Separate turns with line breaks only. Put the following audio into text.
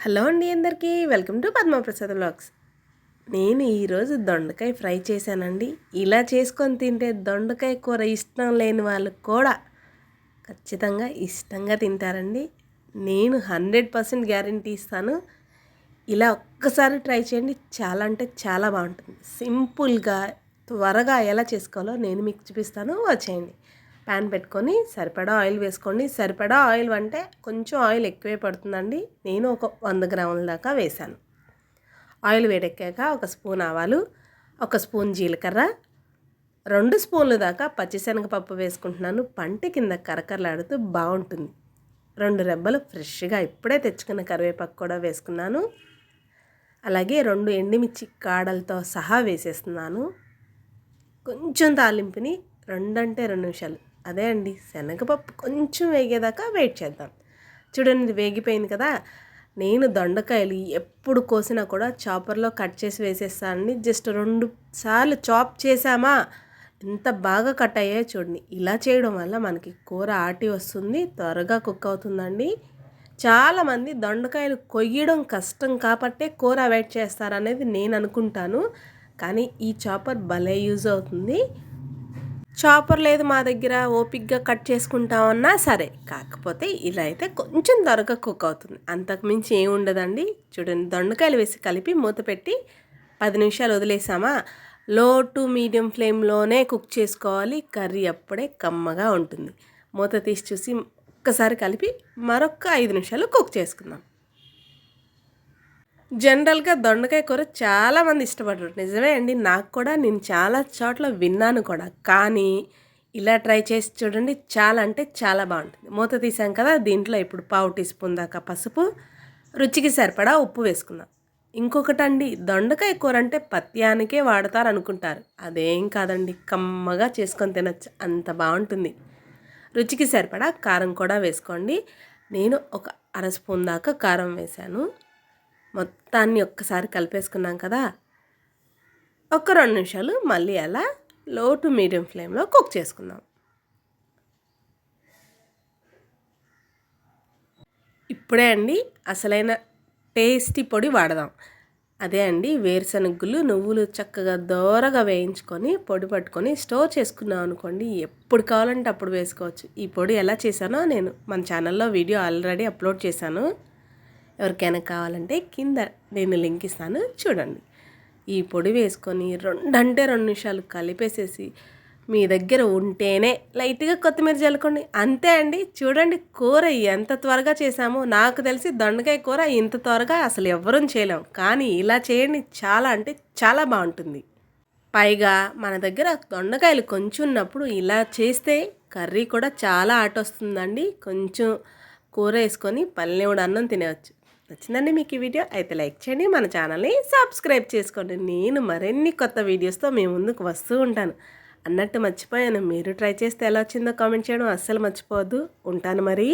Hello అండి అందరికీ welcome to Padma Prasad vlogs. నేను ఈరోజు దొండకాయ ఫ్రై చేశానండి. ఇలా చేసుకొని తింటే దొండకాయ కూర ఇష్టం లేని వాళ్ళు కూడా ఖచ్చితంగా ఇష్టంగా తింటారండి. నేను 100% గ్యారంటీ ఇస్తాను. ఇలా ఒక్కసారి ట్రై చేయండి, చాలా అంటే చాలా బాగుంటుంది. సింపుల్గా త్వరగా ఎలా చేసుకోవాలో నేను మీకు చూపిస్తాను, వచ్చేయండి. ప్యాన్ పెట్టుకొని సరిపడా ఆయిల్ వేసుకోండి. సరిపడా ఆయిల్ అంటే కొంచెం ఆయిల్ ఎక్కువే పడుతుందండి. నేను ఒక 100 గ్రాముల దాకా వేశాను. ఆయిల్ వేడెక్కాక ఒక స్పూన్ ఆవాలు, ఒక స్పూన్ జీలకర్ర, 2 స్పూన్ల దాకా పచ్చిశనగపప్పు వేసుకుంటున్నాను. పంట కింద కరకరలాడుతూ బాగుంటుంది. 2 రెబ్బలు ఫ్రెష్గా ఇప్పుడే తెచ్చుకున్న కరివేపాకు కూడా వేసుకున్నాను. అలాగే 2 ఎండుమిర్చి కాడలతో సహా వేసేస్తున్నాను. కొంచెం తాలింపుని 2 నిమిషాలు, అదే అండి శనగపప్పు కొంచెం వేగేదాకా వెయిట్ చేద్దాం. చూడండి, ఇది వేగిపోయింది కదా. నేను దొండకాయలు ఎప్పుడు కోసినా కూడా చాపర్లో కట్ చేసి వేసేస్తానండి. జస్ట్ 2 సార్లు చాప్ చేసామా ఎంత బాగా కట్ అయ్యాయో చూడండి. ఇలా చేయడం వల్ల మనకి కూర ఆటి వస్తుంది, త్వరగా కుక్ అవుతుందండి. చాలామంది దొండకాయలు కొయ్యడం కష్టం కాబట్టే కూర వెయిట్ చేస్తారనేది నేను అనుకుంటాను. కానీ ఈ చాపర్ భలే యూజ్ అవుతుంది. చాపర్ లేదు మా దగ్గర, ఓపిక్గా కట్ చేసుకుంటామన్నా సరే, కాకపోతే ఇలా అయితే కొంచెం త్వరగా కుక్ అవుతుంది, అంతకుమించి ఏమి ఉండదండి. చూడండి, దొండకాయలు వేసి కలిపి మూత పెట్టి 10 నిమిషాలు వదిలేసామా. లో టు మీడియం ఫ్లేమ్లోనే కుక్ చేసుకోవాలి. కర్రీ అప్పుడే కమ్మగా ఉంటుంది. మూత తీసి చూసి ఒక్కసారి కలిపి మరొక 5 నిమిషాలు కుక్ చేసుకుందాం. జనరల్గా దొండకాయ కూర చాలామంది ఇష్టపడరు, నిజమే అండి. నాకు కూడా, నేను చాలా చోట్ల విన్నాను కూడా. కానీ ఇలా ట్రై చేసి చూడండి, చాలా అంటే చాలా బాగుంటుంది. మూత తీసాం కదా, దీంట్లో ఇప్పుడు 1/2 టీ స్పూన్ దాకా పసుపు, రుచికి సరిపడా ఉప్పు వేసుకుందాం. ఇంకొకటండి, దొండకాయ కూర అంటే పత్యానికే వాడతారు అనుకుంటారు. అదేం కాదండి, కమ్మగా చేసుకొని తినచ్చు, అంత బాగుంటుంది. రుచికి సరిపడా కారం కూడా వేసుకోండి. నేను ఒక 1/2 స్పూన్ దాకా కారం వేశాను. మొత్తాన్ని ఒక్కసారి కలిపేసుకున్నాం కదా. ఒక 2 నిమిషాలు మళ్ళీ అలా లో టు మీడియం ఫ్లేమ్లో కుక్ చేసుకుందాం. ఇప్పుడే అండి అసలైన టేస్టీ పొడి వాడదాం. అదే అండి, వేరుశనగుళ్ళు, నువ్వులు చక్కగా దోరగా వేయించుకొని పొడి పట్టుకొని స్టోర్ చేసుకున్నాం అనుకోండి, ఎప్పుడు కావాలంటే అప్పుడు వేసుకోవచ్చు. ఈ పొడి ఎలా చేశానో నేను మన ఛానల్లో వీడియో ఆల్రెడీ అప్లోడ్ చేశాను. ఎవరికైనా కావాలంటే కింద నేను లింక్ ఇస్తాను, చూడండి. ఈ పొడి వేసుకొని 2 నిమిషాలు కలిపేసేసి, మీ దగ్గర ఉంటేనే లైట్గా కొత్తిమీర చల్లుకోండి, అంతే అండి. చూడండి, కూర ఎంత త్వరగా చేసామో. నాకు తెలిసి దొండకాయ కూర ఇంత త్వరగా అసలు ఎవ్వరూ చేయలేం, కానీ ఇలా చేయండి, చాలా అంటే చాలా బాగుంటుంది. పైగా మన దగ్గర దొండకాయలు కొంచెం ఉన్నప్పుడు ఇలా చేస్తే కర్రీ కూడా చాలా ఆటొస్తుందండి. కొంచెం కూర వేసుకొని పల్లెవుడు అన్నం తినవచ్చు. నచ్చిందండి మీకు ఈ వీడియో? అయితే లైక్ చేయండి, మన ఛానల్ని సబ్స్క్రైబ్ చేసుకోండి. నేను మరిన్ని కొత్త వీడియోస్తో మీ ముందుకు వస్తూ ఉంటాను. అన్నట్టు మర్చిపోయాను, మీరు ట్రై చేస్తే ఎలా వచ్చిందో కామెంట్ చేయడం అస్సలు మర్చిపోవద్దు. ఉంటాను మరి.